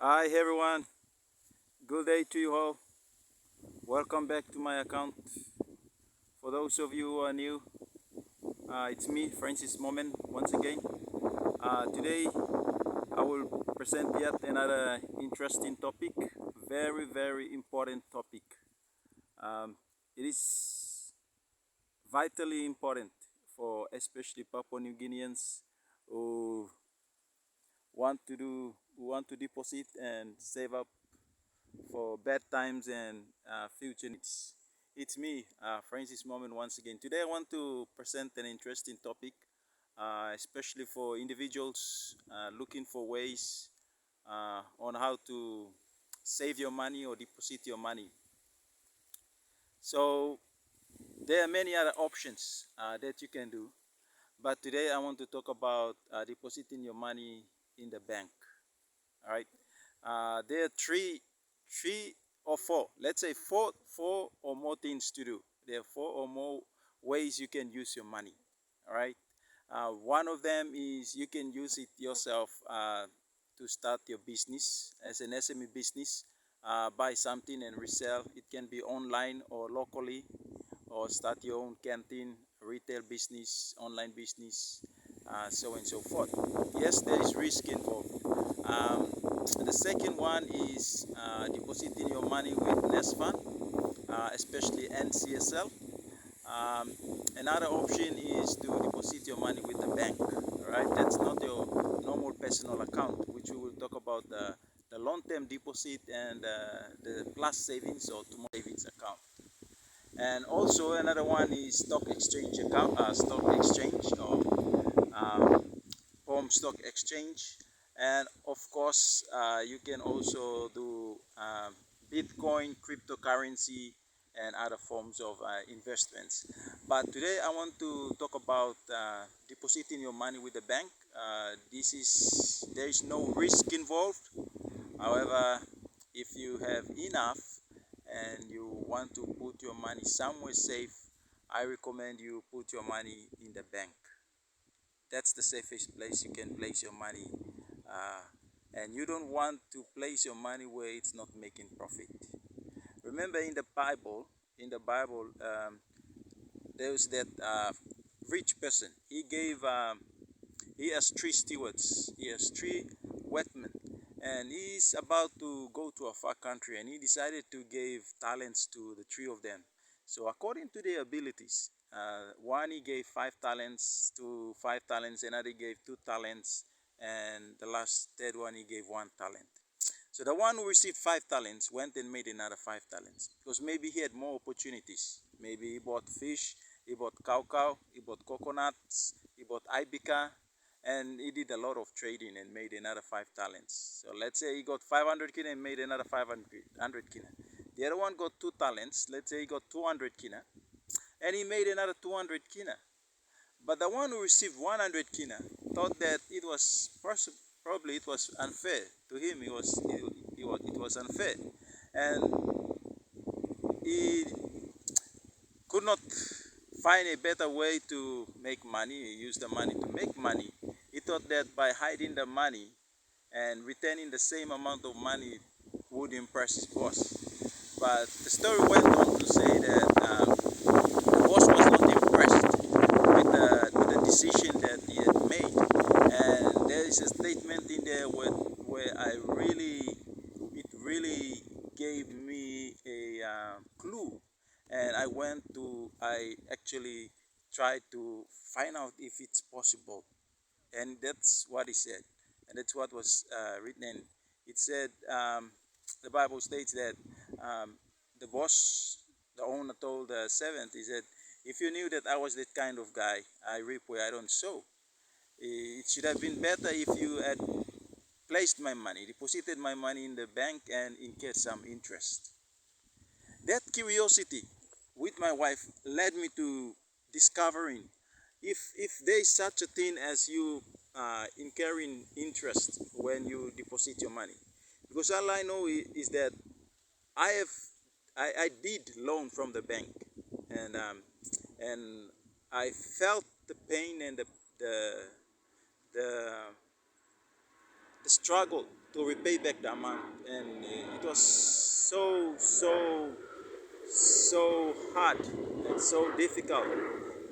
Hi everyone, good day to you all. Welcome back to my account. For those of you who are new, it's me, Francis Moment, once again. Today I will present yet another interesting topic, very important topic. Um, it is vitally important for especially Papua New Guineans who want to deposit and save up for bad times and future needs. It's me, Francis Moment, once again. Today I want to present an interesting topic, especially for individuals looking for ways on how to save your money or deposit your money. So there are many other options that you can do, but today I want to talk about depositing your money in the bank. All right. There are three or four. Let's say four or more things to do. There are four or more ways you can use your money. All right. One of them is you can use it yourself to start your business as an SME business. Buy something and resell. It can be online or locally, or start your own canteen, retail business, online business, so on and so forth. Yes, there is risk involved. Um, the second one is depositing your money with Nest Fund, especially NCSL. Um, Another option is to deposit your money with the bank. All right, that's not your normal personal account, which we will talk about the long-term deposit and the plus savings or tomorrow savings account. And also another one is stock exchange account, stock exchange or home stock exchange. And of course, you can also do Bitcoin, cryptocurrency, and other forms of investments. But today I want to talk about depositing your money with the bank. There is no risk involved. However, if you have enough and you want to put your money somewhere safe, I recommend you put your money in the bank. That's the safest place you can place your money. Uh, and you don't want to place your money where it's not making profit. Remember in the Bible, there's that rich person. He has three stewards. He has three workmen, and he's about to go to a far country, and he decided to give talents to the three of them. So according to their abilities, one he gave 5 talents, to 5 talents, another gave 2 talents, and the last third one he gave 1 talent. So the one who received 5 talents went and made another 5 talents because maybe he had more opportunities. Maybe he bought fish, he bought cow, he bought coconuts, he bought ibica, and he did a lot of trading and made another 5 talents. So let's say he got 500 kina and made another 500 kina. The other one got 2 talents. Let's say he got 200 kina and he made another 200 kina. But the one who received 100 kina thought that probably it was unfair to him. It was unfair, and he could not find a better way to make money. He used the money to make money. He thought that by hiding the money and returning the same amount of money would impress his boss. But the story went on to say that the boss was not impressed with the decision that he had made. And there is a statement in there where it really gave me a clue. And I actually tried to find out if it's possible. And that's what he said. And that's what was written. It said, the Bible states that um, the boss, the owner told the servant, he said, if you knew that I was that kind of guy, I reap where I don't sow. It should have been better if you had placed my money, deposited my money in the bank and incurred some interest. That curiosity with my wife led me to discovering if there is such a thing as you incurring interest when you deposit your money. Because all I know is that I have I did loan from the bank, and I felt the pain and the the struggled to repay back the amount, and it was so hard and so difficult.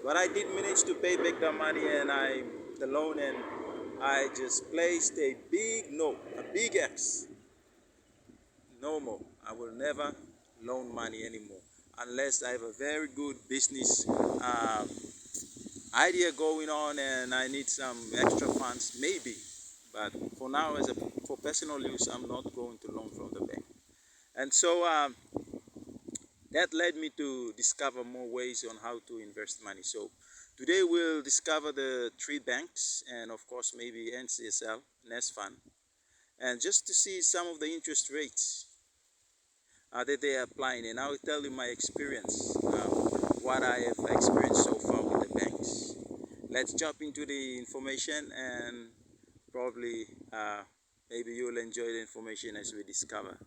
But I did manage to pay back the money and the loan, and I just placed a big no, a big X. No more. I will never loan money anymore unless I have a very good business idea going on and I need some extra funds, maybe. But for now, for personal use, I'm not going to loan from the bank. And so that led me to discover more ways on how to invest money. So today we'll discover the three banks and of course maybe NCSL, Nest Fund, and just to see some of the interest rates that they are applying. And I'll tell you my experience, what I have experienced so far with the banks. Let's jump into the information and probably maybe you'll enjoy the information as we discover.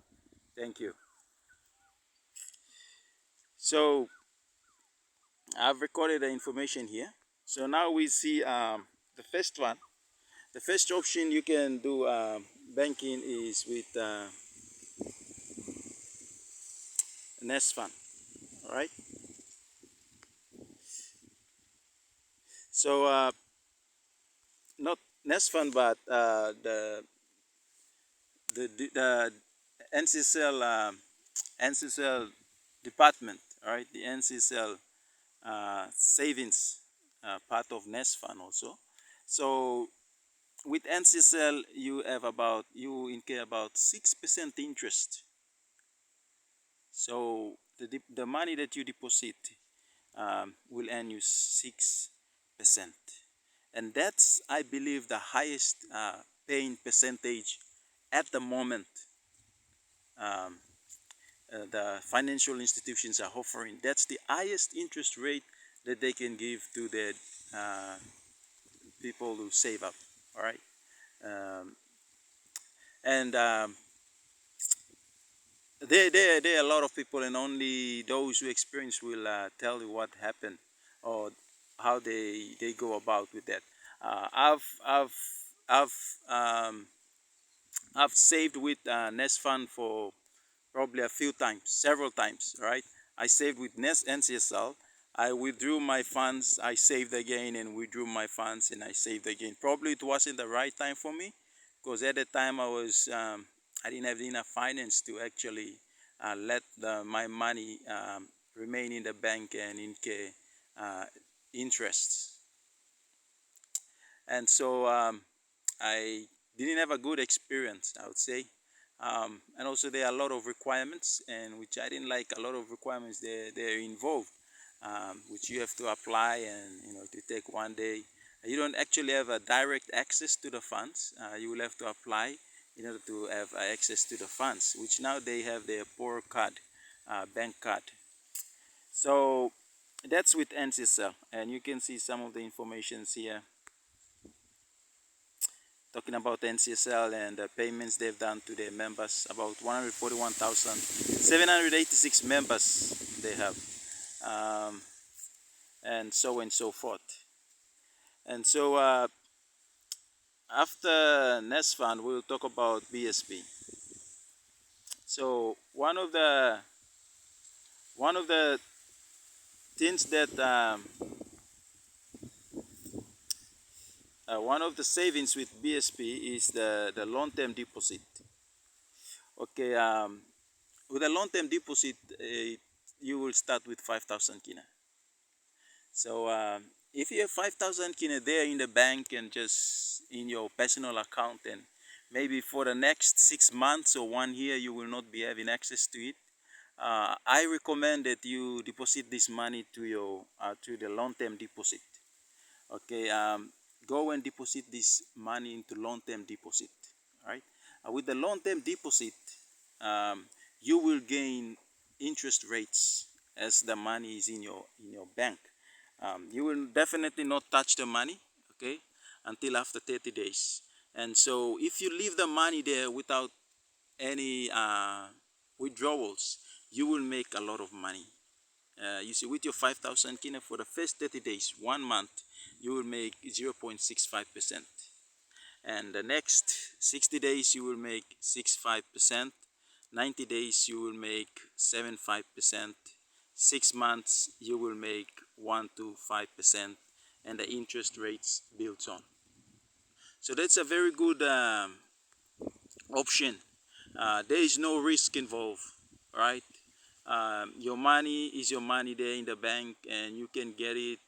Thank you. So I've recorded the information here. So now we see the first one. The first option you can do banking is with Nest Fund. All right. So not Nest Fund, but the NCCL NCCL department. All right, the NCCL savings part of Nest Fund also. So with NCCL, you incur about 6% interest. So the money that you deposit will earn you 6%, and that's, I believe, the highest paying percentage at the moment. Um, the financial institutions are offering. That's the highest interest rate that they can give to their uh, people who save up. All right, and there are a lot of people, and only those who experience will tell you what happened or how they go about with that. Uh, I've I've I've um, I've saved with Nest Fund for probably a few times, several times, right? I saved with Nest NCSL. I withdrew my funds, I saved again and withdrew my funds and I saved again. Probably it wasn't the right time for me because at the time I didn't have enough finance to actually let my money remain in the bank and incur uh, interests. And so I didn't have a good experience, I would say. And also there are a lot of requirements, and which I didn't like. A lot of requirements they're involved, which you have to apply, and to take one day. You don't actually have a direct access to the funds. You will have to apply in order to have access to the funds, which now they have their poor card, bank card. So that's with NCSL, and you can see some of the informations here talking about NCSL and the payments they've done to their members. About 141,786 members they have, um, and so forth. And so after Nest Fund, we'll talk about BSP. So one of the things that one of the savings with BSP is the long-term deposit. Okay, with a long-term deposit, you will start with 5,000 kina. So if you have 5,000 kina there in the bank and just in your personal account, and maybe for the next 6 months or 1 year you will not be having access to it, I recommend that you deposit this money to the long-term deposit. Okay, go and deposit this money into long-term deposit. All right, with the long-term deposit, um, you will gain interest rates as the money is in your bank. You will definitely not touch the money, okay, until after 30 days. And so if you leave the money there without any withdrawals, you will make a lot of money. You see, with your 5,000 kina for the first 30 days, 1 month, you will make 0.65%. and the next 60 days you will make 6.5%, 90 days you will make 7.5%, 6 months you will make 1 to 5%, and the interest rates builds on. So that's a very good option. There is no risk involved, right? Your money is your money there in the bank, and you can get it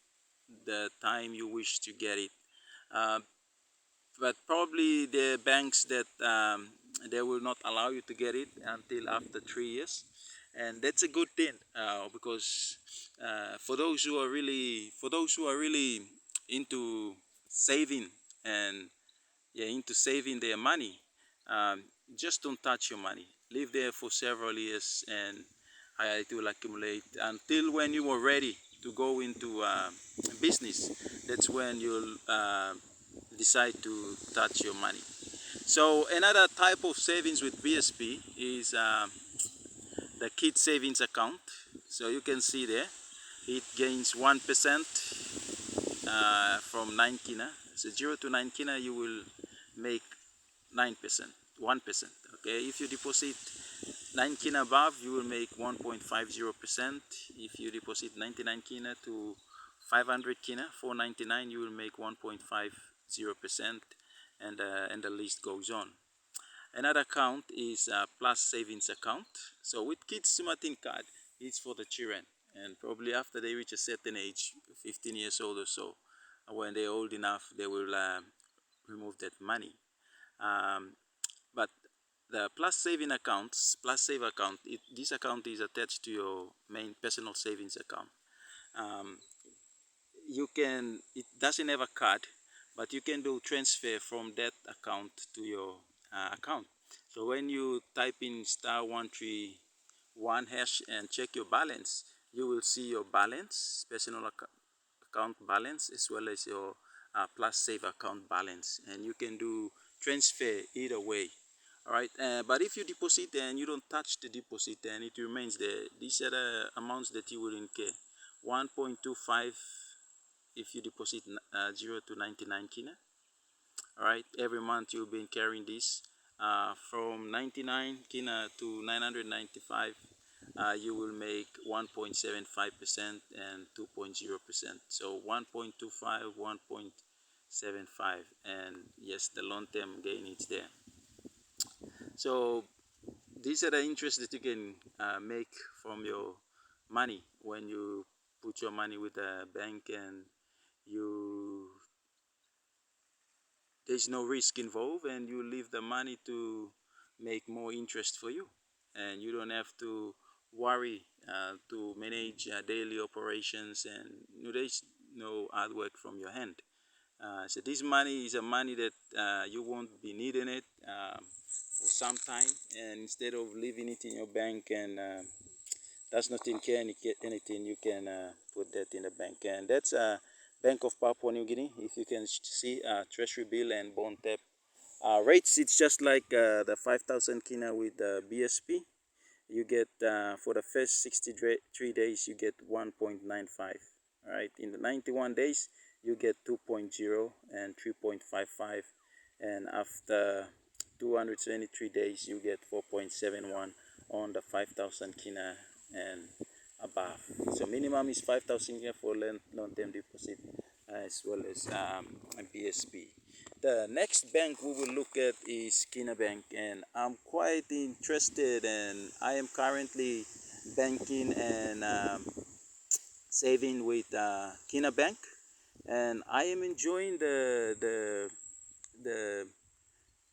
the time you wish to get it. Uh, but probably the banks that they will not allow you to get it until after 3 years, and that's a good thing because for those who are really into saving and yeah, into saving their money, um, just don't touch your money. Leave there for several years, and it will accumulate until when you are ready to go into business. That's when you'll decide to touch your money. So another type of savings with BSP is the kid savings account. So you can see there, it gains 1% from 9 kina. So 0 to 9 kina, you will make 9%, 1%. Okay, if you deposit 9 kina above, you will make 1.50%. If you deposit 99 kina to 500 kina, 499, you will make 1.50%, and the list goes on. Another account is a plus savings account. So with kids Sumatin card, it's for the children, and probably after they reach a certain age, 15 years old or so, when they're old enough, they will remove that money. But the plus saving accounts, plus save account, this account is attached to your main personal savings account. Um, it doesn't have a card, but you can do transfer from that account to your account. So when you type in *131# and check your balance, you will see your balance, personal account balance, as well as your plus save account balance, and you can do transfer either way. All right, but if you deposit and you don't touch the deposit and it remains there, these are the amounts that you will incur. 1.25 if you deposit 0 to 99 kina. All right, every month you'll be carrying this. From 99 kina to 995, you will make 1.75% and 2.0%. So 1.25, 1.75, and yes, the long-term gain is there. So these are the interests that you can make from your money when you put your money with a bank, and you there's no risk involved, and you leave the money to make more interest for you, and you don't have to worry to manage daily operations, and there's no hard work from your hand. So this money is a money that you won't be needing it for some time, and instead of leaving it in your bank and does not incur anything, you can put that in the bank. And that's Bank of Papua New Guinea. If you can see treasury bill and bond tap rates, it's just like the 5,000 kina with the BSP. You get for the first 63 days you get 1.95. All right, in the 91 days you get 2.0 and 3.55, and after 273 days you get 4.71 on the 5,000 kina and above. So minimum is 5,000 kina for long-term deposit as well as BSP. The next bank we will look at is Kinabank, and I'm quite interested, and I am currently banking and saving with Kinabank, and I am enjoying the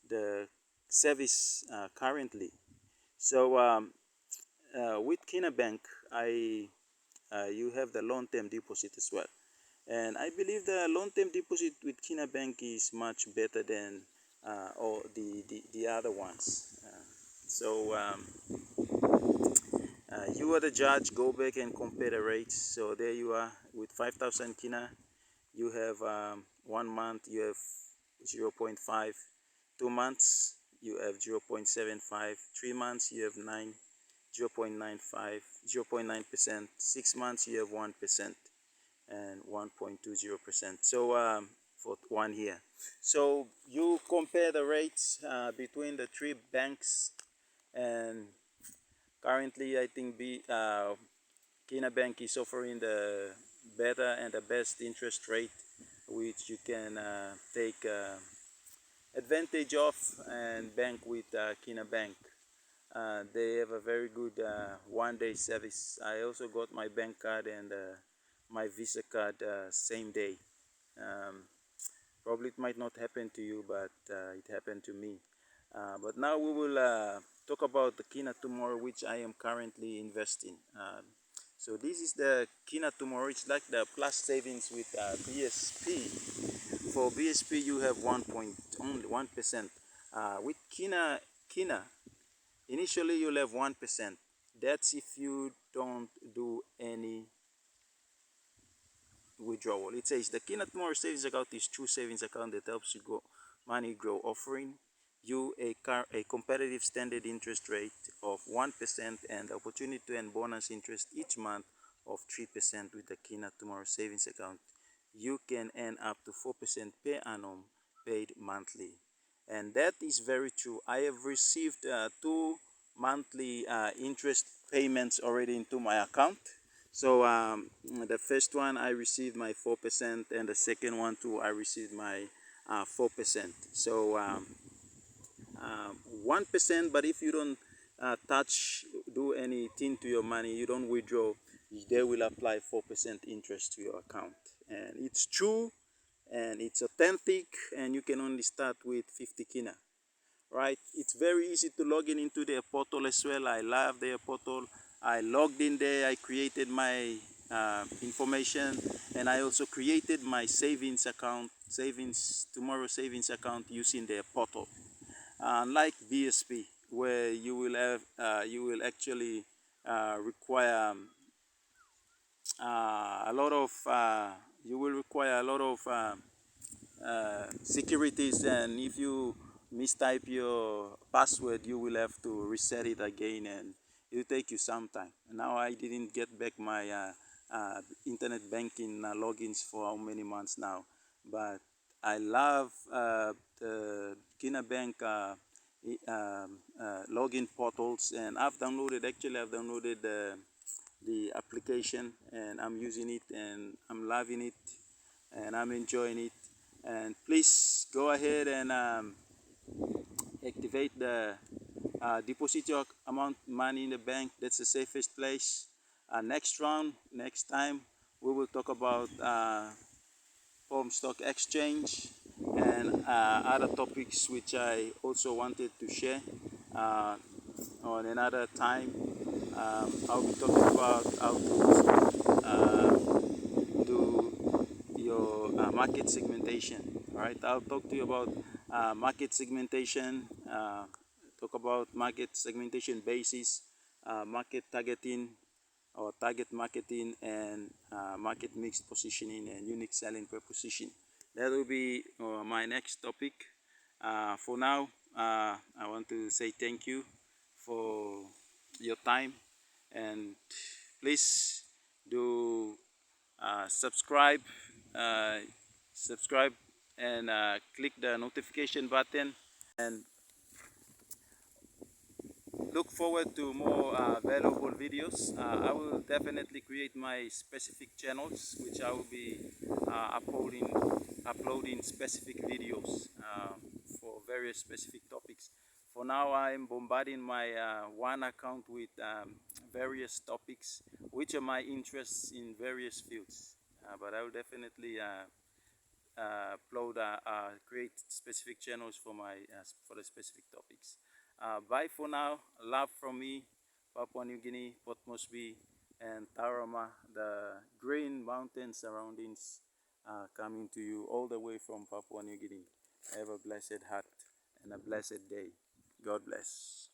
the service currently. So with Kinabank, you have the long-term deposit as well. And I believe the long-term deposit with Kinabank is much better than all the other ones. You are the judge, go back and compare the rates. So there you are with 5,000 Kina. You have 1 month, you have 0.5. 2 months, you have 0.75. 3 months, you have 0.95, 0.9%. 6 months, you have 1%. And 1.20%. So for 1 year. So you compare the rates between the three banks, and currently I think Kinabank is offering the better and the best interest rate, which you can take advantage of and bank with Kinabank. They have a very good 1 day service. I also got my bank card and my Visa card same day. Um, Probably it might not happen to you, but it happened to me. But now we will talk about the Kina Tomorrow, which I am currently investing. So this is the Kina Tomorrow. It's like the plus savings with BSP. For BSP, you have only 1%. With Kina, initially you'll have 1%. That's if you don't do any withdrawal. It says the Kina Tomorrow savings account is true savings account that helps you grow money grow, offering you a competitive standard interest rate of 1% and the opportunity to earn bonus interest each month of 3% with the Kina Tomorrow savings account. You can earn up to 4% per annum paid monthly. And that is very true. I have received two monthly interest payments already into my account. So the first one I received my 4%, and the second one too I received my 4%. So 1%, but if you don't do anything to your money, you don't withdraw, they will apply 4% interest to your account. And it's true and it's authentic, and you can only start with 50 Kina. Right? It's very easy to log in into their portal as well. I love their portal. I logged in there. I created my information, and I also created my savings account, savings tomorrow savings account using their portal. Unlike VSP, where you will actually require a lot of you will require a lot of securities, and if you mistype your password you will have to reset it again, and it will take you some time. Now I didn't get back my internet banking logins for how many months now, but I love the Kinabank login portals, and I've downloaded the application, and I'm using it and I'm loving it and I'm enjoying it. And please go ahead and activate the deposit your amount money in the bank. That's the safest place. Next time we will talk about home stock exchange and other topics which I also wanted to share on another time. I'll be talking about how to do your market segmentation. All right, I'll talk to you about market segmentation, talk about market segmentation basis, market targeting or target marketing, and market mixed positioning and unique selling proposition. That will be my next topic. For now, I want to say thank you for your time, and please do subscribe, uh, subscribe, and click the notification button, and look forward to more valuable videos. I will definitely create my specific channels, which I will be uploading specific videos for various specific topics. For now, I'm bombarding my one account with various topics, which are my interests in various fields. But I will definitely create specific channels for for the specific topics. Bye for now. Love from me, Papua New Guinea, Port Moresby, and Tarama, the green mountain surroundings coming to you all the way from Papua New Guinea. Have a blessed heart and a blessed day. God bless.